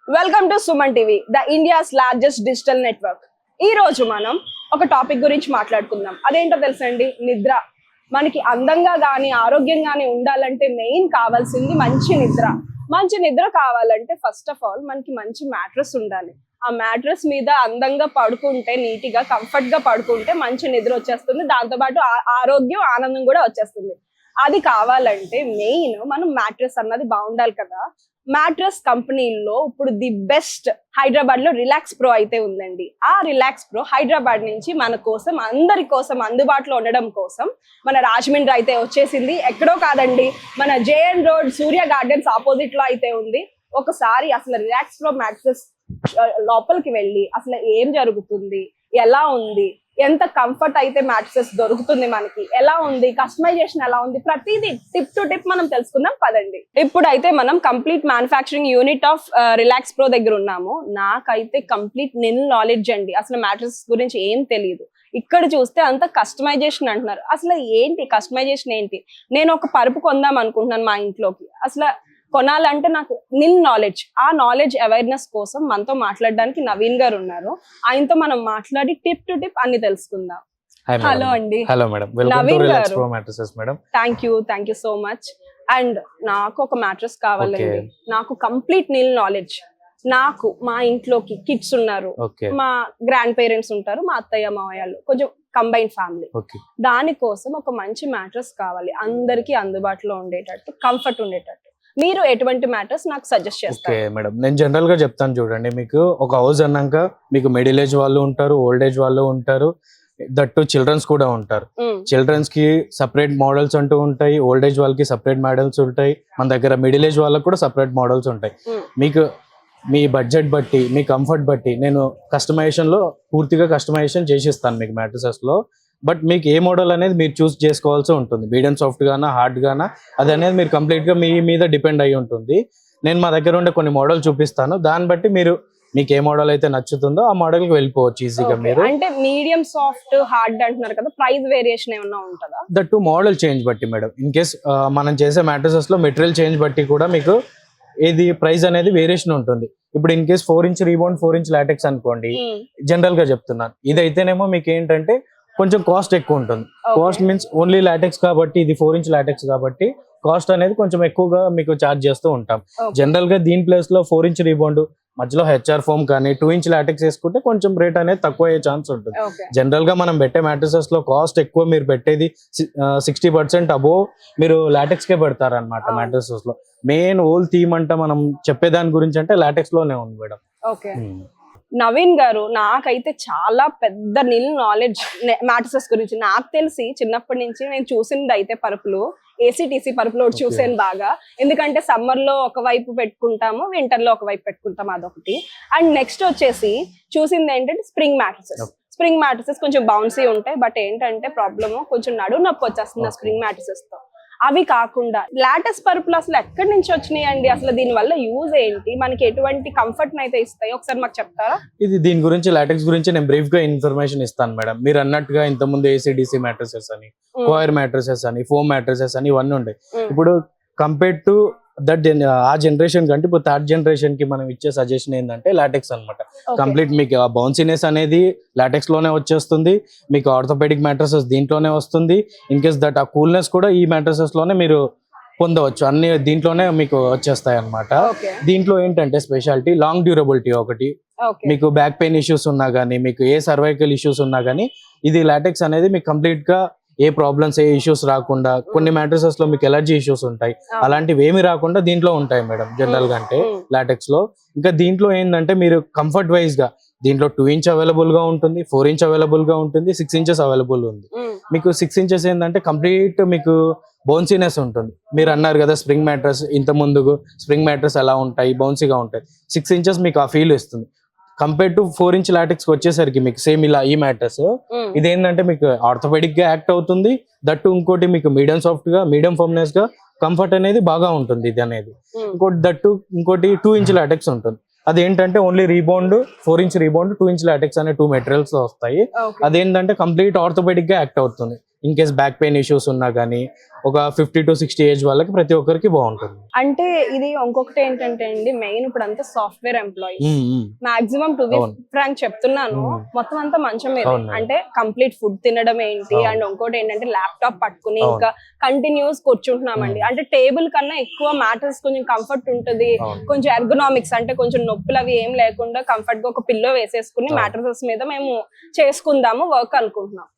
Welcome to Suman TV, the India's largest digital network. ఈ రోజు మనం ఒక టాపిక్ గురించి మాట్లాడుకుందాం. అదేంటో తెలుసండి, నిద్ర. మనకి అందంగా కానీ ఆరోగ్యంగానే ఉండాలంటే మెయిన్ కావాల్సింది మంచి నిద్ర. మంచి నిద్ర కావాలంటే ఫస్ట్ ఆఫ్ ఆల్ మనకి మంచి మ్యాట్రెస్ ఉండాలి. ఆ మ్యాట్రెస్ మీద అందంగా పడుకుంటే, నీట్గా కంఫర్ట్ గా పడుకుంటే మంచి నిద్ర వచ్చేస్తుంది. దాంతోపాటు ఆరోగ్యం ఆనందం కూడా వచ్చేస్తుంది. అది కావాలంటే మెయిన్ మనం మ్యాట్రెస్ అన్నది బాగుండాలి కదా. మ్యాట్రెస్ కంపెనీల్లో ఇప్పుడు ది బెస్ట్ హైదరాబాద్ లో రిలాక్స్ ప్రో అయితే ఉందండి. ఆ రిలాక్స్ ప్రో హైదరాబాద్ నుంచి మన కోసం, అందరి కోసం అందుబాటులో ఉండడం కోసం మన రాజమండ్రి అయితే వచ్చేసింది. ఎక్కడో కాదండి, మన జేఎన్ రోడ్ సూర్య గార్డెన్స్ ఆపోజిట్ లో అయితే ఉంది. ఒకసారి అసలు రిలాక్స్ ప్రో మ్యాట్రెస్ లోపలికి వెళ్ళి అసలు ఏం జరుగుతుంది, ఎలా ఉంది, ఎంత కంఫర్ట్ అయితే మ్యాట్రెస్ దొరుకుతుంది, మనకి ఎలా ఉంది, కస్టమైజేషన్ ఎలా ఉంది, ప్రతిదీ టిప్ టు టిప్ మనం తెలుసుకుందాం పదండి. ఇప్పుడైతే మనం complete manufacturing unit of relax pro దగ్గర ఉన్నాము. నాకైతే కంప్లీట్ నిల్ నాలెడ్జ్ అండి, అసలు మ్యాట్రెస్ గురించి ఏం తెలియదు. ఇక్కడ చూస్తే అంత కస్టమైజేషన్ అంటున్నారు. అసలు ఏంటి కస్టమైజేషన్ ఏంటి? నేను ఒక పరుపు కొందాం అనుకుంటున్నాను మా ఇంట్లోకి. అసలు కొనాలంటే నాకు నిల్ నాలెడ్జ్. ఆ నాలెడ్జ్ అవేర్నెస్ కోసం మనతో మాట్లాడడానికి నవీన్ గారు ఉన్నారు. ఆయనతో మనం మాట్లాడి టిప్ టు టిప్ అన్ని తెలుసుకుందాం. హలో అండి. హలో మేడం, నవీన్ గారు. Thank you so much. And నాకు ఒక మ్యాట్రెస్ కావాలండి. నాకు కంప్లీట్ నిల్ నాలెడ్జ్. నాకు మా ఇంట్లోకి కిడ్స్ ఉన్నారు, మా గ్రాండ్ పేరెంట్స్ ఉంటారు, మా అత్తయ్య మావయ్యలు, కొంచెం కంబైన్ ఫ్యామిలీ. దానికోసం ఒక మంచి మ్యాట్రెస్ కావాలి, అందరికి అందుబాటులో ఉండేటట్టు, కంఫర్ట్ ఉండేటట్టు. మీరు ఎటువంటి మ్యాటర్స్ నాకు సజెస్ట్ చేస్తారు? మేడం, నేను జనరల్ గా చెప్తాను చూడండి. మీకు ఒక హౌస్ అన్నాక మీకు మిడిల్ ఏజ్ వాళ్ళు ఉంటారు, ఓల్డ్ ఏజ్ వాళ్ళు ఉంటారు, దట్టు చిల్డ్రన్స్ కూడా ఉంటారు. చిల్డ్రన్స్ కి సపరేట్ మోడల్స్ అంటూ ఉంటాయి, ఓల్డ్ ఏజ్ వాళ్ళకి సపరేట్ మోడల్స్ ఉంటాయి, మన దగ్గర మిడిల్ ఏజ్ వాళ్ళకి కూడా సపరేట్ మోడల్స్ ఉంటాయి. మీకు మీ బడ్జెట్ బట్టి, మీ కంఫర్ట్ బట్టి నేను కస్టమైజేషన్ లో పూర్తిగా కస్టమైజేషన్ చేసిస్తాను మీకు మ్యాట్రెసెస్ లో. బట్ మీకు ఏ మోడల్ అనేది మీరు చూస్ చేసుకోవాల్సి ఉంటుంది. మీడియం సాఫ్ట్ గానా, హార్డ్ గానా, అది అనేది మీరు కంప్లీట్ గా మీ మీద డిపెండ్ అయి ఉంటుంది. నేను మా దగ్గర ఉండే కొన్ని మోడల్ చూపిస్తాను, దాన్ని బట్టి మీకు ఏ మోడల్ అయితే నచ్చుతుందో ఆ మోడల్ కి వెళ్ళిపోవచ్చు ఈజీగా. మీరు అంటే మీడియం సాఫ్ట్ హార్డ్ అంటున్నారు కదా, ప్రైస్ వేరియేషన్ ఏమైనా ఉంటుందా? దట్టు మోడల్ చేంజ్ బట్టి మేడం. ఇన్ కేస్ మనం చేసే మ్యాట్రెసెస్ లో మెటీరియల్ చేంజ్ బట్టి కూడా మీకు ఏది ప్రైస్ అనేది వేరియేషన్ ఉంటుంది. ఇప్పుడు in case 4 inch rebound, 4 inch LaTeX అనుకోండి, జనరల్ గా చెప్తున్నాను. ఇదైతేనేమో మీకు ఏంటంటే కొంచెం కాస్ట్ ఎక్కువ ఉంటుంది. కాస్ట్ మీన్స్ ఓన్లీ లాటెక్స్ కాబట్టి, ఇది 4 ఇంచ్ లాటెక్స్ కాబట్టి కాస్ట్ అనేది కొంచెం ఎక్కువగా మీకు ఛార్జ్ చేస్తూ ఉంటాం. జనరల్ గా దీని ప్లేస్ లో 4 ఇంచ్ రీబౌండ్ మధ్యలో హెచ్ఆర్ ఫోమ్ కానీ 2 ఇంచ్ లాటెక్స్ వేసుకుంటే కొంచెం రేట్ అనేది తక్కువ అయ్యే ఛాన్స్ ఉంటుంది. జనరల్ గా మనం పెట్టే మ్యాట్రెసెస్ లో కాస్ట్ ఎక్కువ, మీరు పెట్టేది 60% అబోవ్ మీరు లాటెక్స్ కే పెడతారు అనమాట. మ్యాట్రెసెస్ లో మెయిన్ హోల్ థీమ్ అంటే మనం చెప్పేదాని గురించి అంటే లాటెక్స్ లోనే ఉంది మేడం. నవీన్ గారు, నాకైతే చాలా పెద్ద నిల్ నాలెడ్జ్ మ్యాట్రెసెస్ గురించి. నాకు తెలిసి చిన్నప్పటి నుంచి నేను చూసింది అయితే పరుపులు, ఏసీటీసీ పరుపులో చూసాను బాగా. ఎందుకంటే సమ్మర్ లో ఒకవైపు పెట్టుకుంటాము, వింటర్ లో ఒకవైపు పెట్టుకుంటాము, అదొకటి. అండ్ నెక్స్ట్ వచ్చేసి చూసింది ఏంటంటే స్ప్రింగ్ మ్యాట్రెసెస్. స్ప్రింగ్ మ్యాట్రెసెస్ కొంచెం బౌన్సీ ఉంటాయి, బట్ ఏంటంటే ప్రాబ్లమ్ కొంచెం నడుము నొప్పి వచ్చేస్తుంది స్ప్రింగ్ మ్యాట్రెసెస్ తో. అవి కాకుండా లాటెక్స్ పరుపులు అసలు ఎక్కడి నుంచి వచ్చినాయి అండి? అసలు దీని వల్ల యూజ్ ఏంటి, మనకి ఎటువంటి కంఫర్ట్ అయితే ఇస్తాయి, ఒకసారి మాకు చెప్తారా? దీని గురించి, లాటెక్స్ గురించి నేను బ్రీఫ్ గా ఇన్ఫర్మేషన్ ఇస్తాను మేడం. మీరు అన్నట్టుగా ఇంతకుముందు ఏసీడీసీ మ్యాట్రెసెస్ అని, కోయర్ మ్యాట్రెసెస్ అని, ఫోమ్ మ్యాట్రెసెస్ అని ఇవన్నీ ఉంటాయి. ఇప్పుడు కంపేర్ టు దట్ ఆ జనరేషన్ కంటే ఇప్పుడు థర్డ్ జనరేషన్ కి మనం ఇచ్చే సజెషన్ ఏంటంటే లాటెక్స్ అనమాట. కంప్లీట్ మీకు ఆ బౌన్సీనెస్ అనేది లాటెక్స్ లోనే వచ్చేస్తుంది, మీకు ఆర్థోపెడిక్ మ్యాట్రెసెస్ దీంట్లోనే వస్తుంది. ఇన్ కేస్ దట్ ఆ కూల్నెస్ కూడా ఈ మ్యాట్రెసెస్ లోనే మీరు పొందవచ్చు, అన్ని దీంట్లోనే మీకు వచ్చేస్తాయి అనమాట. దీంట్లో ఏంటంటే స్పెషాలిటీ లాంగ్ డ్యూరబిలిటీ ఒకటి. మీకు బ్యాక్ పెయిన్ ఇష్యూస్ ఉన్నా గానీ, మీకు ఏ సర్వైకల్ ఇష్యూస్ ఉన్నా గానీ, ఇది లాటెక్స్ అనేది మీకు కంప్లీట్ గా ఏ ప్రాబ్లమ్స్, ఏ ఇష్యూస్ రాకుండా, కొన్ని మ్యాట్రెసెస్ లో మీకు ఎలర్జీ ఇష్యూస్ ఉంటాయి, అలాంటివి ఏమి రాకుండా దీంట్లో ఉంటాయి మేడం జనరల్ గా అంటే లాటెక్స్ లో. ఇంకా దీంట్లో ఏంటంటే మీరు కంఫర్ట్ వైజ్ గా దీంట్లో 2 ఇంచ్ అవైలబుల్ గా ఉంటుంది, 4 ఇంచ్ అవైలబుల్ గా ఉంటుంది, 6 ఇంచెస్ అవైలబుల్ ఉంది. మీకు 6 ఇంచెస్ ఏంటంటే కంప్లీట్ మీకు బౌన్సీనెస్ ఉంటుంది. మీరు అన్నారు కదా స్ప్రింగ్ మ్యాట్రెస్, ఇంత ముందుకు స్ప్రింగ్ మ్యాట్రెస్ ఎలా ఉంటాయి, బౌన్సీగా ఉంటాయి. 6 ఇంచెస్ మీకు ఆ ఫీల్ ఇస్తుంది. కంపేర్ టు 4 ఇంచ్ లాటెక్స్ వచ్చేసరికి మీకు సేమ్ ఇలా ఈ మ్యాట్రెస్ ఇదేంటంటే మీకు ఆర్థోపెడిక్ గా యాక్ట్ అవుతుంది. దట్టు ఇంకోటి మీకు మీడియం సాఫ్ట్ గా, మీడియం ఫర్మ్నెస్ గా, కంఫర్ట్ అనేది బాగా ఉంటుంది ఇది అనేది. ఇంకోటి 2 ఇంచ్ లాటెక్స్ ఉంటుంది. అదేంటంటే only rebound, 4 inch rebound, 2 inch LaTeX అనే 2 మెటీరియల్స్ వస్తాయి. అదేంటంటే కంప్లీట్ ఆర్థోపెడిక్ గా యాక్ట్ అవుతుంది. In case back pain issues ఉన్నా కానీ ఒక 50 to 60 ఏజ్ వాళ్ళకి ప్రతి ఒక్కరికి బాగుంటుంది. అంటే ఇది ఇంకొకటి ఏంటంటే అండి, మెయిన్ ఇప్పుడు అంతా software employees maximum to be frank చెప్తున్నాను, మొత్తం అంతా మంచం మీద, అంటే కంప్లీట్ ఫుడ్ తినడం ఏంటి, అండ్ ఇంకోటి ఏంటంటే ల్యాప్టాప్ పట్టుకుని ఇంకా కంటిన్యూస్ కూర్చుంటున్నామండి. అంటే టేబుల్ కన్నా ఎక్కువ మ్యాటర్స్, కొంచెం కంఫర్ట్ ఉంటుంది, కొంచెం ఎర్గనామిక్స్ అంటే కొంచెం నొప్పులు అవి ఏం లేకుండా కంఫర్ట్ గా ఒక పిల్లో వేసేసుకుని మ్యాట్రసెస్ మీద మేము చేసుకుందాము వర్క్ అనుకుంటున్నాం.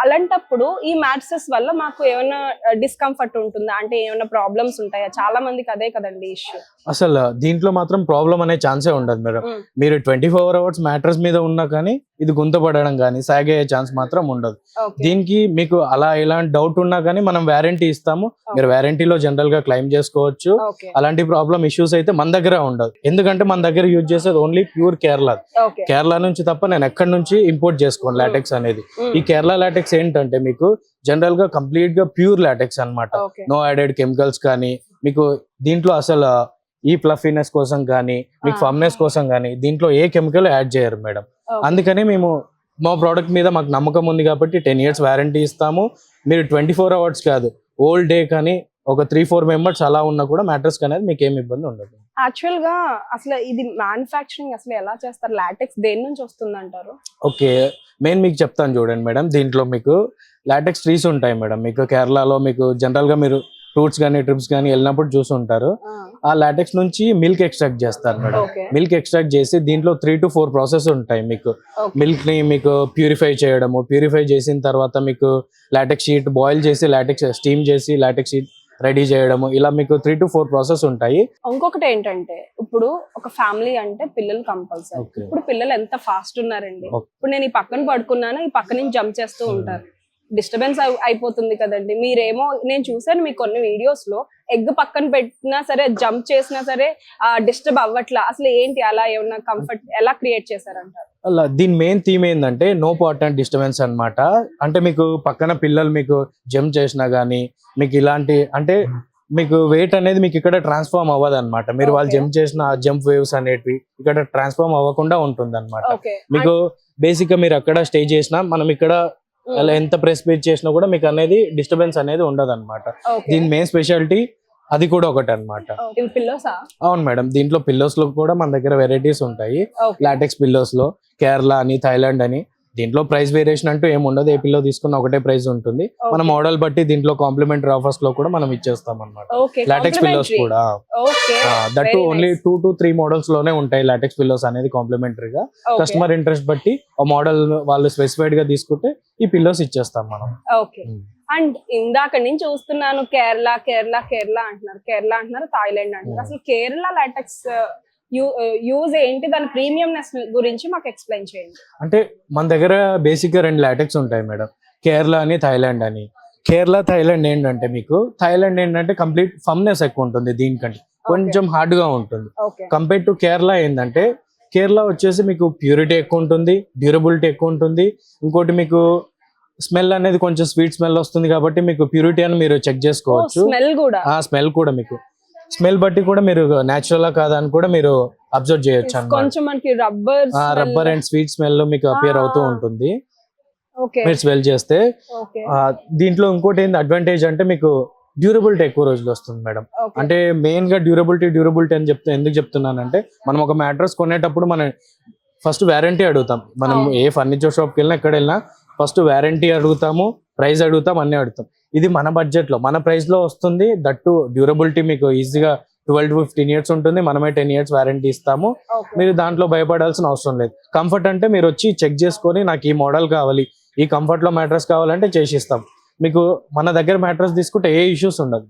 అలాంటప్పుడు ఈ మ్యాట్రసెస్ వల్ల మాకు ఏమైనా డిస్కంఫర్ట్ ఉంటుందా, అంటే ఏమైనా ప్రాబ్లమ్స్ ఉంటాయా? చాలా మందికి అదే కదండి ఇష్యూ. అసలు దీంట్లో మాత్రం ప్రాబ్లం అనే ఛాన్సే ఉండదు మేడం. మీరు 24 hours మ్యాట్రస్ మీద ఉన్నా కానీ ఇది గుంత పడడం కానీ సాగే ఛాన్స్ మాత్రం ఉండదు. దీనికి మీకు అలా ఎలాంటి డౌట్ ఉన్నా కానీ మనం వారంటీ ఇస్తాము, మీరు వారంటీలో జనరల్ గా క్లెయిమ్ చేసుకోవచ్చు. అలాంటి ప్రాబ్లం ఇష్యూస్ అయితే మన దగ్గర ఉండదు, ఎందుకంటే మన దగ్గర యూజ్ చేసేది ఓన్లీ ప్యూర్ కేరళ నుంచి తప్ప నేను ఎక్కడి నుంచి ఇంపోర్ట్ చేసుకోను లాటెక్స్ అనేది. ఈ కేరళ లాటెక్స్ ఏంటంటే మీకు జనరల్ గా కంప్లీట్ గా ప్యూర్ లాటెక్స్ అన్నమాట, నో యాడెడ్ కెమికల్స్ కానీ, మీకు దీంట్లో అసలు ఈ ఫ్లఫీనెస్ కోసం కానీ మీకు ఫర్మ్నెస్ కోసం కానీ దీంట్లో ఏ కెమికల్ యాడ్ చేయరు మేడం. అందుకని మేము మా ప్రోడక్ట్ మీద మాకు నమ్మకం ఉంది కాబట్టి 10 years వారంటీ ఇస్తాము. మీరు 24 hours కాదు, ఓల్ డే కానీ ఒక 3-4 members అలా ఉన్నా కూడా మ్యాట్రస్ అనేది మీకు ఏమి ఇబ్బంది ఉండదు. యాక్చువల్ గా అసలు ఇది మ్యానుఫ్యాక్చరింగ్ అసలు ఎలా చేస్తారు? లాటెక్స్ దేని నుంచి వస్తుంది అంటారు? ఓకే, మెయిన్ మీకు చెప్తాను చూడండి మేడం. దీంట్లో మీకు లాటెక్స్ ట్రీస్ ఉంటాయి మేడం. మీకు కేరళలో మీకు జనరల్ గా మీరు ఫ్రూట్స్ కానీ ట్రిప్స్ కానీ వెళ్ళినప్పుడు చూసి ఉంటారు. ఆ లాటెక్స్ నుంచి మిల్క్ ఎక్స్ట్రాక్ట్ చేస్తారు మేడం. మిల్క్ ఎక్స్ట్రాక్ట్ చేసి దీంట్లో 3 to 4 ప్రాసెస్ ఉంటాయి. మీకు మిల్క్ ని మీకు ప్యూరిఫై చేయడము, ప్యూరిఫై చేసిన తర్వాత మీకు లాటెక్స్ షీట్ బాయిల్ చేసి లాటెక్స్ స్టీమ్ చేసి లాటెక్స్ షీట్ రెడీ చేయడము, ఇలా మీకు 3 to 4 ప్రాసెస్ ఉంటాయి. ఇంకొకటి ఏంటంటే ఇప్పుడు ఒక ఫ్యామిలీ అంటే పిల్లలు కంపల్సరీ. ఇప్పుడు పిల్లలు ఎంత ఫాస్ట్ ఉన్నారండి. ఇప్పుడు నేను ఈ పక్కన పడుకున్నాను, ఈ పక్క నుంచి జంప్ చేస్తూ ఉంటారు, డిస్టర్బెన్స్ అయిపోతుంది కదండి. మీరేమో నేను చూసాను మీ కొన్ని వీడియోస్ లో ఎగ్ పక్కన పెట్టినా సరే జంప్ చేసినా సరే డిస్టర్బ్ అవ్వట్లా. అసలు ఏంటి అలా ఏమన్నా కంఫర్ట్ ఎలా క్రియేట్ చేశారంటారు? అలా దీని మెయిన్ థీమ్ ఏంటంటే నో పార్ట్ అండ్ డిస్టర్బెన్స్ అన్నమాట. అంటే మీకు పక్కన పిల్లలు మీకు జంప్ చేసినా గానీ మీకు ఇలాంటి అంటే మీకు వెయిట్ అనేది మీకు ఇక్కడ ట్రాన్స్ఫార్మ్ అవ్వదు అనమాట. మీరు వాళ్ళు జంప్ చేసిన జంప్ వేవ్స్ అనేటివి ఇక్కడ ట్రాన్స్ఫార్మ్ అవ్వకుండా ఉంటుంది అనమాట. మీకు బేసిక్ గా మీరు అక్కడ స్టే చేసినా మనం ఇక్కడ అలా ఎంత ప్రెస్ చేసినా కూడా మీకు అనేది డిస్టర్బెన్స్ అనేది ఉండదు అనమాట. దీని మెయిన్ స్పెషాలిటీ అది కూడా ఒకటి అనమాట. అవును మేడం, దీంట్లో పిల్లోస్ లో కూడా మన దగ్గర వెరైటీస్ ఉంటాయి. లాటెక్స్ పిల్లోస్ లో కేరళ అని, థైలాండ్ అని, దీంట్లో ప్రైస్ వేరియేషన్ అంటూ ఏమి ఉండదు. ఏ పిల్లో తీసుకున్న ఒకటే ప్రైస్ ఉంటుంది. మన మోడల్ బట్టి దీంట్లో కాంప్లిమెంటరీ ఆఫర్స్ లో కూడా మనం ఇచ్చేస్తాం అనమాట. లాటెక్స్ పిల్లోస్ కూడా దట్ ఓన్లీ 2 to 3 మోడల్స్ లోనే ఉంటాయి లాటెక్స్ పిల్లోస్ అనేది కాంప్లిమెంటరీగా. కస్టమర్ ఇంట్రెస్ట్ బట్టి ఆ మోడల్ వాళ్ళు స్పెసిఫైడ్ గా తీసుకుంటే ఈ పిల్లోస్ ఇచ్చేస్తాం మనం. అండ్ ఇందాక నుంచి చూస్తున్నాను కేరళ అంటున్నారు, థాయిలాండ్ అంటున్నారు. అసలు కేరళ లాటెక్స్ యూజ్ ఏంటి, దాని ప్రీమియంనెస్ గురించి మాకు ఎక్స్ప్లెయిన్ చేయండి. అంటే మన దగ్గర బేసిక్ గా 2 లాటెక్స్ ఉంటాయి మేడం, కేరళ అని, థాయిలాండ్ అని. కేరళ థాయిలాండ్ ఏంటంటే మీకు థాయిలాండ్ ఏంటంటే కంప్లీట్ ఫర్మ్నెస్ ఎక్కువ ఉంటుంది, దీనికంటే కొంచెం హార్డ్ గా ఉంటుంది. కంపేర్ టు కేరళ ఏంటంటే కేరళ వచ్చేసి మీకు ప్యూరిటీ ఎక్కువ ఉంటుంది, డ్యూరబిలిటీ ఎక్కువ ఉంటుంది. ఇంకోటి మీకు స్మెల్ అనేది కొంచెం స్వీట్ స్మెల్ వస్తుంది కాబట్టి మీకు ప్యూరిటీ అని మీరు చెక్ చేసుకోవచ్చు. స్మెల్ కూడా మీకు స్మెల్ బట్టి కూడా మీరు నేచురల్ కాదా అని కూడా మీరు అబ్జర్వ్ చేయొచ్చు అన్నమాట. రబ్బర్ అండ్ స్వీట్ స్మెల్ మీకు అపియర్ అవుతూ ఉంటుంది మీరు స్మెల్ చేస్తే. దీంట్లో ఇంకోటి ఏంటి అడ్వాంటేజ్ అంటే మీకు డ్యూరబిలిటీ ఎక్కువ రోజులు వస్తుంది మేడం. అంటే మెయిన్ గా డ్యూరబిలిటీ అని ఎందుకు చెప్తున్నానంటే మనం ఒక మ్యాట్రస్ కొనేటప్పుడు మనం ఫస్ట్ వారంటీ అడుగుతాం. మనం ఏ ఫర్నిచర్ షాప్కి వెళ్ళినా ఎక్కడ వెళ్ళినా ఫస్ట్ వారంటీ అడుగుతాము, ప్రైస్ అడుగుతాం, అన్ని అడుగుతాం. ఇది మన బడ్జెట్ లో మన ప్రైస్ లో వస్తుంది. దట్టు డ్యూరబిలిటీ మీకు ఈజీగా 12 to 15 years ఉంటుంది. మనమే 10 years వారంటీ ఇస్తాము. మీరు దాంట్లో భయపడాల్సిన అవసరం లేదు. కంఫర్ట్ అంటే మీరు వచ్చి చెక్ చేసుకొని నాకు ఈ మోడల్ కావాలి, ఈ కంఫర్ట్ లో మ్యాట్రస్ కావాలంటే చేసిస్తాం. మీకు మన దగ్గర మ్యాట్రస్ తీసుకుంటే ఏ ఇష్యూస్ ఉండదు.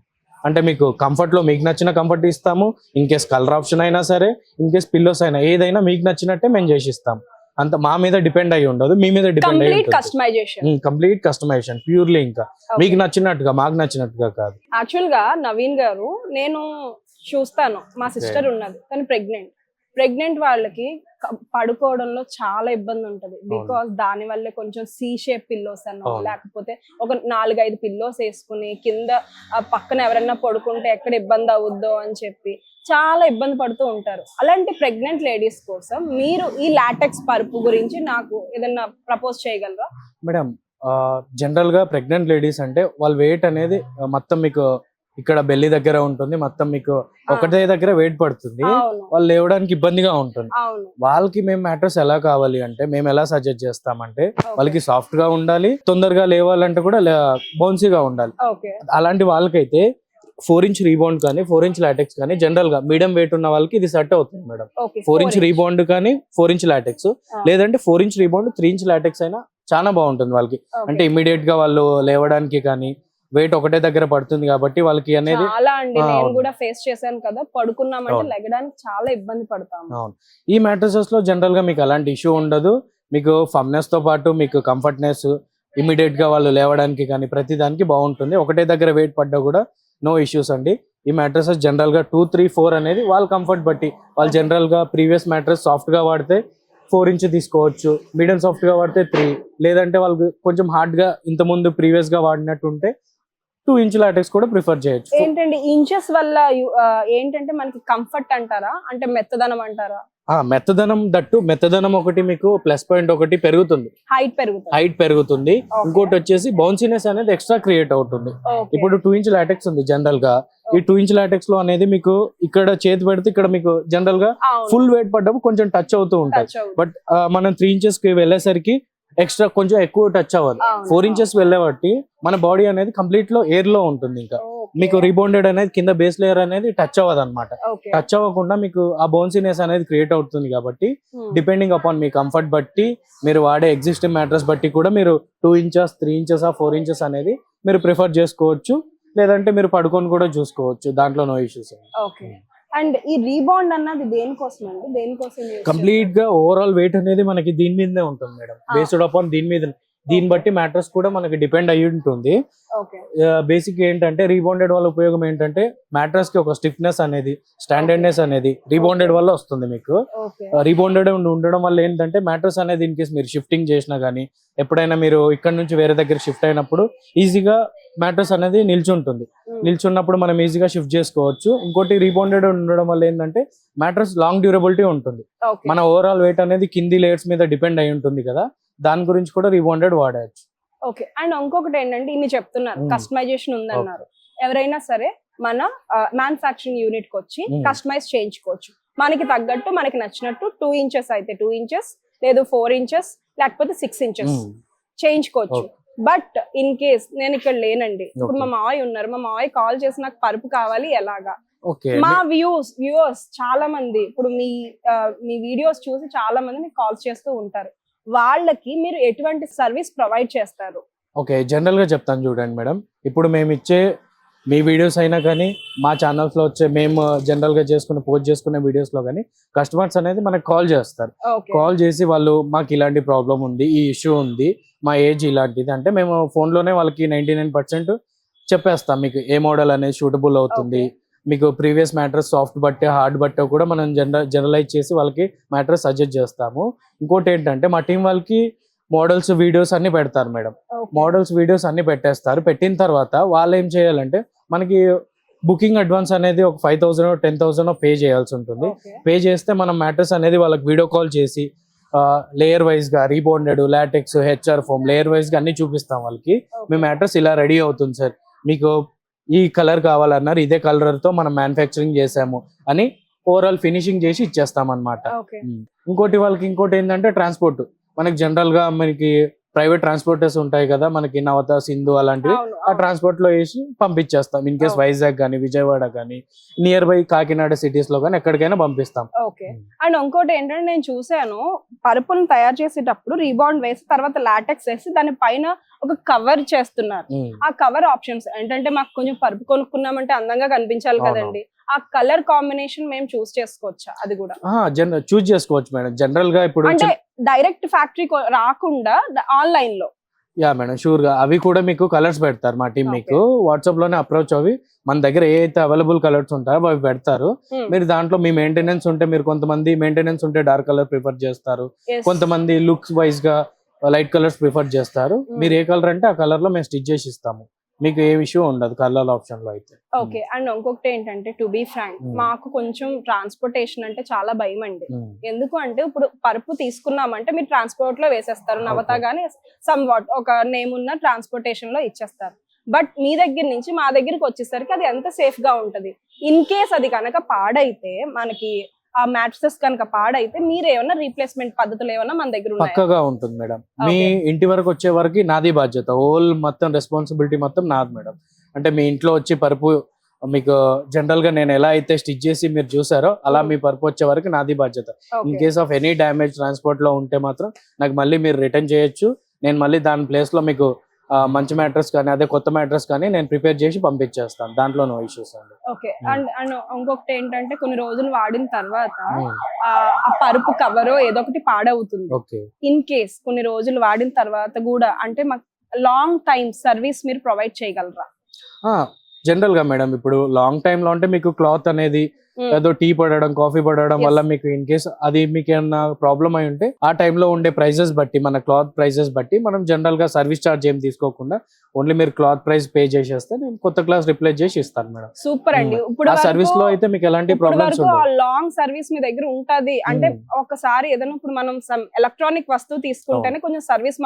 అంటే మీకు కంఫర్ట్ లో మీకు నచ్చిన కంఫర్ట్ ఇస్తాము. ఇన్ కేస్ కలర్ ఆప్షన్ అయినా సరే, ఇన్ కేస్ పిల్లోస్ అయినా ఏదైనా మీకు నచ్చినట్టే మేము చేసిస్తాం. అంత మా మీద డిపెండ్ అయ్యి ఉండదు, మీ మీద డిపెండ్ అయ్యి కంప్లీట్ కస్టమైజేషన్ ప్యూర్లీ. ఇంకా మీకు నచ్చినట్టుగా మాకు నచ్చినట్టుగా కాదు. యాక్చువల్ గా నవీన్ గారు నేను చూస్తాను, మా సిస్టర్ ఉన్నది, తను ప్రెగ్నెంట్ వాళ్ళకి పడుకోవడంలో చాలా ఇబ్బంది ఉంటది. బికాస్ దాని వల్ల కొంచెం సి షేప్ పిల్లోస్ అన్నో లేకపోతే ఒక 4-5 పిల్లోస్ వేసుకుని కింద పక్కన ఎవరైనా పడుకుంటే ఎక్కడ ఇబ్బంది అవుద్దో అని చెప్పి చాలా ఇబ్బంది పడుతూ ఉంటారు. అలాంటి ప్రెగ్నెంట్ లేడీస్ కోసం మీరు ఈ లాటెక్స్ పరుపు గురించి నాకు ఏదన్నా ప్రపోజ్ చేయగలరా? మేడం జనరల్ గా ప్రెగ్నెంట్ లేడీస్ అంటే వాళ్ళ వెయిట్ అనేది మొత్తం మీకు ఇక్కడ బెల్లి దగ్గర ఉంటుంది, మొత్తం మీకు ఒకటే దగ్గర వెయిట్ పడుతుంది, అవును వాళ్ళు లేవడానికి ఇబ్బందిగా ఉంటుంది. అవును వాళ్ళకి మేము మ్యాట్రెస్ ఎలా కావాలి అంటే మేము ఎలా సజెస్ట్ చేస్తామంటే Okay. వాళ్ళకి సాఫ్ట్ గా ఉండాలి, తొందరగా లేవాలంటే కూడా బౌన్సీగా ఉండాలి. ఓకే అలాంటి వాళ్ళకైతే 4-inch రీబౌండ్ కానీ 4-inch లాటెక్స్ కానీ జనరల్ గా మీడియం వెయిట్ ఉన్న వాళ్ళకి ఇది సెట్ అవుతుంది మేడం. ఓకే 4-inch రీబౌండ్ కానీ 4-inch లాటెక్స్, లేదంటే 4-inch రీబౌండ్ 3-inch లాటెక్స్ అయినా చాలా బాగుంటుంది వాళ్ళకి. అంటే ఇమీడియట్ గా వాళ్ళు లేవడానికి కానీ వెయిట్ ఒకటే దగ్గర పడుతుంది కాబట్టి వాళ్ళకి అనేది చాలా అండి, నేను అవును. కూడా ఫేస్ చేశాను కదా, పడుకున్నామంటే అవును. లెగడానికి చాలా ఇబ్బంది పడతాము. అవును. ఈ మ్యాట్రసెస్ లో జనరల్ గా మీకు అలాంటి ఇష్యూ ఉండదు. మీకు ఫమ్నెస్ తో పాటు మీకు కంఫర్ట్నెస్, ఇమీడియట్ గా వాళ్ళు లేవడానికి కానీ ప్రతి దానికి బాగుంటుంది. ఒకటే దగ్గర వెయిట్ పడ్డా కూడా నో ఇష్యూస్ అండి. ఈ మ్యాట్రసెస్ జనరల్ గా 2, 3, 4 అనేది వాళ్ళ కంఫర్ట్ బట్టి, వాళ్ళు జనరల్ గా ప్రీవియస్ మ్యాట్రస్ సాఫ్ట్ గా వాడితే 4-inch తీసుకోవచ్చు, మీడియం సాఫ్ట్ గా వాడితే 3, లేదంటే వాళ్ళకి కొంచెం హార్డ్ గా ఇంత ముందు ప్రీవియస్ గా వాడినట్టు ఉంటే 2-inch లాటెక్స్ కూడా ప్రిఫర్ చేయొచ్చు. ఏంటంటే ఇంచెస్ వల్ల ఏంటంటే మనకి కంఫర్ట్ అంటారా, అంటే మెత్తదనం అంటారా? మెత్తదనం ఒకటి మీకు ప్లస్ పాయింట్ ఒకటి పెరుగుతుంది, హైట్ పెరుగుతుంది. ఇంకోటి వచ్చేసి బౌన్సీనెస్ అనేది ఎక్స్ట్రా క్రియేట్ అవుతుంది. ఇప్పుడు 2-inch లాటెక్స్ ఉంది జనరల్ గా, ఈ 2-inch లాటెక్స్ లో అనేది మీకు ఇక్కడ చేతి పెడితే ఇక్కడ మీకు జనరల్ గా ఫుల్ వెయిట్ పడ్డప్పుడు కొంచెం టచ్ అవుతూ ఉంటాయి. బట్ మనం 3 inches కి వెళ్ళేసరికి ఎక్స్ట్రా కొంచెం ఎక్కువ టచ్ అవ్వాలి. 4 inches వెళ్ళేబట్టి మన బాడీ అనేది కంప్లీట్ లో ఎయిర్ లో ఉంటుంది. ఇంకా మీకు రీబౌండెడ్ అనేది కింద బేస్ లేయర్ అనేది టచ్ అవ్వదు అనమాట. టచ్ అవ్వకుండా మీకు ఆ బౌన్సీనెస్ అనేది క్రియేట్ అవుతుంది. కాబట్టి డిపెండింగ్ అపాన్ మీ కంఫర్ట్ బట్టి, మీరు వాడే ఎగ్జిస్టింగ్ మ్యాట్రస్ బట్టి కూడా మీరు 2 inches, 3 inches, 4 inches అనేది మీరు ప్రిఫర్ చేసుకోవచ్చు. లేదంటే మీరు పడుకొని కూడా చూసుకోవచ్చు, దాంట్లో నో ఇష్యూస్. అండ్ ఈ రీబౌండ్ అన్నది దేనికోసం అండి, దేనికోసం? కంప్లీట్ గా ఓవరాల్ వెయిట్ అనేది మనకి దీని మీదనే ఉంటుంది మేడం, బేస్డ్ అపాన్ దీన్ని బట్టి మ్యాట్రస్ కూడా మనకి డిపెండ్ అయ్యి ఉంటుంది. బేసిక్ ఏంటంటే రీబౌండెడ్ వల్ల ఉపయోగం ఏంటంటే మ్యాట్రస్ కి ఒక స్టిఫ్నెస్ అనేది, స్టాండర్డ్నెస్ అనేది రీబౌండెడ్ వల్ల వస్తుంది. మీకు రీబౌండెడ్ ఉండడం వల్ల ఏంటంటే మ్యాట్రస్ అనేది ఇన్ కేస్ మీరు షిఫ్టింగ్ చేసినా గానీ, ఎప్పుడైనా మీరు ఇక్కడ నుంచి వేరే దగ్గర షిఫ్ట్ అయినప్పుడు ఈజీగా మ్యాట్రస్ అనేది నిల్చుంటుంది. నిల్చున్నప్పుడు మనం ఈజీగా షిఫ్ట్ చేసుకోవచ్చు. ఇంకోటి రీబౌండెడ్ ఉండడం వల్ల ఏంటంటే మ్యాట్రస్ లాంగ్ డ్యూరబిలిటీ ఉంటుంది. మన ఓవరాల్ వెయిట్ అనేది కింది లేయర్స్ మీద డిపెండ్ అయి ఉంటుంది కదా, దాని గురించి కూడా రీబౌండెడ్ వాడచ్చు. ఓకే. అండ్ ఇంకొకటి ఏంటంటే ఇన్ని చెప్తున్నారు, కస్టమైజేషన్ ఉందన్నారు. ఎవరైనా సరే మన మ్యానుఫ్యాక్చరింగ్ యూనిట్ కి వచ్చి కస్టమైజ్ చేయించుకోవచ్చు. మనకి తగ్గట్టు మనకి నచ్చినట్టు 2 inches అయితే 2 inches, లేదు 4 inches, లేకపోతే 6 inches చేయించుకోవచ్చు. బట్ ఇన్ కేస్ నేను ఇక్కడ లేనండి, ఇప్పుడు మా మావయ్య ఉన్నారు, మా మావయ్య కాల్ చేసి నాకు పరుపు కావాలి ఎలాగా? మా వ్యూవర్స్ చాలా మంది ఇప్పుడు మీ వీడియోస్ చూసి చాలా మంది మీకు కాల్స్ చేస్తూ ఉంటారు. వాళ్ళకి మీరు ఎటువంటి సర్వీస్ ప్రొవైడ్ చేస్తారు? ఓకే, జనరల్ గా చెప్తాను చూడండి మేడం. ఇప్పుడు మేము ఇచ్చే మీ వీడియోస్ అయినా కానీ, మా ఛానల్స్ లో వచ్చే మేము జనరల్ గా పోస్ట్ చేసుకునే వీడియోస్ లో కానీ కస్టమర్స్ అనేది మనకు కాల్ చేస్తారు. కాల్ చేసి వాళ్ళు మాకు ఇలాంటి ప్రాబ్లం ఉంది, ఈ ఇష్యూ ఉంది, మా ఏజ్ ఇలాంటిది అంటే మేము ఫోన్ లోనే వాళ్ళకి 99% చెప్పేస్తాం. మీకు ఏ మోడల్ అనేది సూటబుల్ అవుతుంది, మీకు ప్రీవియస్ మ్యాట్రస్ సాఫ్ట్ బట్టే హార్డ్ బట్టే కూడా మనం జనరలైజ్ చేసి వాళ్ళకి మ్యాట్రస్ సజెస్ట్ చేస్తాము. ఇంకోటి ఏంటంటే మా టీం వాళ్ళకి మోడల్స్ వీడియోస్ అన్ని పెడతారు మేడం. మోడల్స్ వీడియోస్ అన్ని పెట్టేస్తారు. పెట్టిన తర్వాత వాళ్ళు ఏం చేయాలంటే మనకి బుకింగ్ అడ్వాన్స్ అనేది ఒక 5,000 or 10,000 పే చేయాల్సి ఉంటుంది. పే చేస్తే మనం మ్యాట్రస్ అనేది వాళ్ళకి వీడియో కాల్ చేసి లేయర్ వైజ్ గా rebounded, LaTeX, HR foam layer wise గా అన్ని చూపిస్తాం వాళ్ళకి. మీ మ్యాట్రస్ ఇలా రెడీ అవుతుంది సార్, మీకు ఈ కలర్ కావాలన్నారు, ఇదే కలర్ తో మనం మ్యానుఫ్యాక్చరింగ్ చేసాము అని ఓవరాల్ ఫినిషింగ్ చేసి ఇచ్చేస్తాం అనమాట. ఇంకోటి వాళ్ళకి ఇంకోటి ఏంటంటే ట్రాన్స్పోర్ట్. మనకి జనరల్ గా మనకి ప్రైవేట్ ట్రాన్స్పోర్టర్స్ ఉంటాయి కదా, మనకి నవత, సింధు అలాంటివి, ఆ ట్రాన్స్పోర్ట్ లో వేసి పంపించేస్తాం. ఇన్ కేస్ వైజాగ్ కానీ, విజయవాడ కానీ, నియర్ బై కాకినాడ సిటీస్ లో కానీ ఎక్కడికైనా పంపిస్తాం. ఓకే. అండ్ ఇంకోటి ఏంటంటే నేను చూసాను, పరుపులను తయారు చేసేటప్పుడు రీబౌండ్ వేసి తర్వాత లాటెక్స్ వేసి దాని పైన ఒక కవర్ చేస్తున్నారు. ఆ కవర్ ఆప్షన్స్ ఏంటంటే మాకు కొంచెం పరుపు కొనుక్కున్నామంటే అందంగా కనిపించాలి కదండి, ఆ కలర్ కాంబినేషన్ మేము చూస్ చేసుకోవచ్చా? అది కూడా చూస్ చేసుకోవచ్చు మేడం. జనరల్ గా ఇప్పుడు అంటే డైరెక్ట్ ఫ్యాక్టరీ రాకుండా ఆన్లైన్ లో. యా మేడం, షూర్ గా అవి కూడా మీకు కలర్స్ పెడతారు మా టీం. మీకు వాట్సాప్ లోనే అప్రోచ్ అవి మన దగ్గర ఏ అయితే అవైలబుల్ కలర్స్ ఉంటాయో అవి పెడతారు. మీరు దాంట్లో మీ మెయింటెనెన్స్ ఉంటే, మీరు కొంతమంది మెయింటెనెన్స్ ఉంటే డార్క్ కలర్ ప్రిఫర్ చేస్తారు, కొంతమంది లుక్స్ వైజ్ గా లైట్ కలర్స్ ప్రిఫర్ చేస్తారు. మీరు ఏ కలర్ అంటే ఆ కలర్ లో మేము స్టిచ్ చేసి ఇస్తాము. మీకు ఏ ఇష్యూ ఉండదు కలర్ ఆప్షన్ లో అయితే. ఓకే. అండ్ ఇంకొకటి ఏంటంటే టు బీ ఫ్రాంక్ మాకు కొంచెం ట్రాన్స్పోర్టేషన్ అంటే చాలా భయం అండి. ఎందుకు అంటే ఇప్పుడు పరుపు తీసుకున్నామంటే మీరు ట్రాన్స్పోర్ట్ లో వేసేస్తారు, నవత గానీ సమ్ వాట్ ఒక నేమ్ ఉన్న ట్రాన్స్పోర్టేషన్ లో ఇచ్చేస్తారు. బట్ మీ దగ్గర నుంచి మా దగ్గరికి వచ్చేసరికి అది ఎంత సేఫ్ గా ఉంటది. ఇన్ కేస్ అది కనుక పాడైతే మనకి ఆ మ్యాట్రెసెస్ కనుక పాడైతే మీరు ఏమైనా రీప్లేస్మెంట్ పద్ధతులు ఏమైనా మన దగ్గర ఉన్నాయా? పక్కగా ఉంటుంది మేడం. మీ ఇంటి వరకు వచ్చే వరకు నాది బాధ్యత, హోల్ మొత్తం రెస్పాన్సిబిలిటీ మొత్తం నాది మేడం. అంటే మీ ఇంట్లో వచ్చి పరుపు మీకు జనరల్ గా నేను ఎలా అయితే స్టిచ్ చేసి మీరు చూసారో అలా మీ పరుపు వచ్చే వరకు నాది బాధ్యత. In case of any damage transport లో ఉంటే మాత్రం నాకు మళ్ళీ మీరు రిటర్న్ చేయొచ్చు. నేను మళ్ళీ దాని ప్లేస్ లో మీకు మంచి మ్యాట్రెస్ కానీ అదే కొత్త మ్యాట్రెస్ కానీ నేను ప్రిపేర్ చేసి పంపించేస్తాను, దాంట్లో నో ఇష్యూస్ అండి. ఓకే. అండ్ అండ్ ఇంకొకటి ఏంటంటే కొన్ని రోజులు వాడిన తర్వాత ఆ పరుపు కవర్ ఏదో ఒకటి పాడవుతుంది. ఓకే. ఇన్ కేస్ కొన్ని రోజులు వాడిన తర్వాత కూడా అంటే మాకు లాంగ్ టైం సర్వీస్ మీరు ప్రొవైడ్ చేయగలరా? జనరల్ గా మేడం ఇప్పుడు లాంగ్ టైమ్ లో అంటే మీకు క్లాత్ అనేది ఏదో టీ పడడం కాఫీ పడడం వల్ల మీకు ఇన్ కేస్ అది మీకు ఏమన్నా ప్రాబ్లం అయి ఉంటే ఆ టైంలో ఉండే ప్రైజెస్ బట్టి మన క్లాత్ ప్రైజెస్ బట్టి మనం జనరల్ గా సర్వీస్ చార్జ్ ఏం తీసుకోకుండా ఓన్లీ మీరు క్లాత్ ప్రైస్ పే చేసేస్తే నేను కొత్త క్లాస్ రిప్లేస్ చేసి ఇస్తాను మేడం. సూపర్ అండి. ఇప్పుడు ఆ సర్వీస్ లో అయితే మీకు ఎలాంటి ప్రాబ్లమ్స్ ఉండవు. లాంగ్ సర్వీస్ మీ దగ్గర ఉంటది అంటే ఒకసారి ఏదైనా ఇప్పుడు మనం ఎలక్ట్రానిక్ వస్తువు తీసుకుంటేనే కొంచెం సర్వీస్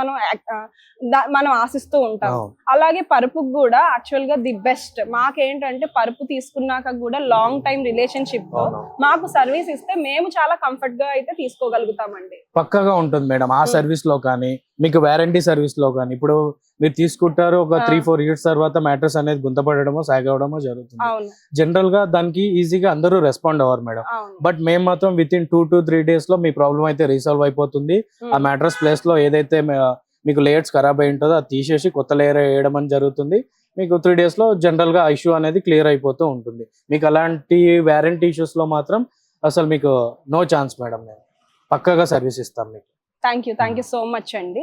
మనం ఆశిస్తూ ఉంటాం. అలాగే పరుపుకు కూడా యాక్చువల్ గా ది బెస్ట్ మాకేంటంటే పరుపు తీసుకున్నాక కూడా లాంగ్ టైం రిలేషన్షిప్ తో మాకు సర్వీస్ ఇస్తే మేము చాలా కంఫర్ట్ గా అయితే తీసుకోగలుగుతామండి. పక్కగా ఉంటుంది మేడం ఆ సర్వీస్ లో కానీ మీకు వారంటీ సర్వీస్ లో కానీ. ఇప్పుడు మీరు తీసుకుంటారు ఒక 3-4 ఇయర్స్ తర్వాత మ్యాట్రెస్ అనేది గుంతపడడమో సాగవడమో జరుగుతుంది. జనరల్ గా దానికి ఈజీగా అందరూ రెస్పాండ్ అవ్వరు మేడం. బట్ మేము మాత్రం విత్ ఇన్ 2 to 3 days లో మీ ప్రాబ్లం అయితే రీసాల్వ్ అయిపోతుంది. ఆ మ్యాట్రెస్ ప్లేస్ లో ఏదైతే మీకు లేయర్స్ ఖరాబ్ అయి ఉంటుందో అది తీసేసి కొత్త లేయర్ వేయడం అని జరుగుతుంది. మీకు 3 days లో జనరల్ గా ఇష్యూ అనేది క్లియర్ అయిపోతూ ఉంటుంది. మీకు అలాంటి వారంటీ ఇష్యూస్ లో మాత్రం అసలు మీకు నో ఛాన్స్ మేడం, నేను పక్కగా సర్వీస్ ఇస్తాం మీకు. థ్యాంక్ యూ సో మచ్ అండి.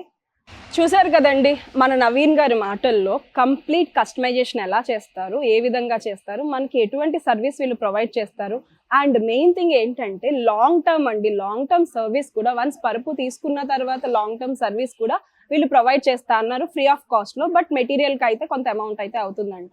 చూసారు కదండి మన నవీన్ గారి మాటల్లో కంప్లీట్ కస్టమైజేషన్ ఎలా చేస్తారు, ఏ విధంగా చేస్తారు, మనకి ఎటువంటి సర్వీస్ వీళ్ళు ప్రొవైడ్ చేస్తారు. అండ్ మెయిన్ థింగ్ ఏంటంటే లాంగ్ టర్మ్ అండి, లాంగ్ టర్మ్ సర్వీస్ కూడా వన్స్ పరుపు తీసుకున్న తర్వాత లాంగ్ టర్మ్ సర్వీస్ కూడా వీళ్ళు ప్రొవైడ్ చేస్తా అన్నారు ఫ్రీ ఆఫ్ కాస్ట్ లో. బట్ మెటీరియల్ కి అయితే కొంత అమౌంట్ అయితే అవుతుందంట.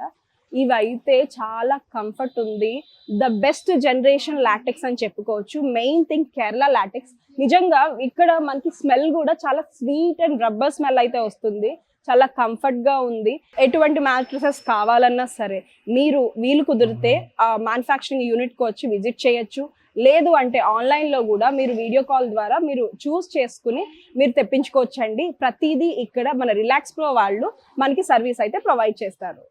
ఇవైతే చాలా కంఫర్ట్ ఉంది. ద బెస్ట్ జనరేషన్ లాటెక్స్ అని చెప్పుకోవచ్చు. Main thing Kerala LaTeX. నిజంగా ఇక్కడ మనకి స్మెల్ కూడా చాలా స్వీట్ అండ్ రబ్బర్ స్మెల్ అయితే వస్తుంది. చాలా కంఫర్ట్ గా ఉంది. ఎటువంటి మ్యాట్రెసెస్ కావాలన్నా సరే మీరు వీలు కుదిరితే ఆ మ్యానుఫ్యాక్చరింగ్ యూనిట్ కి వచ్చి విజిట్ చేయొచ్చు. లేదు అంటే ఆన్లైన్ లో కూడా మీరు వీడియో కాల్ ద్వారా మీరు చూస్ చేసుకుని మీరు తెప్పించుకోవచ్చండి. ప్రతిదీ ఇక్కడ మన రిలాక్స్ ప్రో వాళ్ళు మనకి సర్వీస్ అయితే ప్రొవైడ్ చేస్తారు.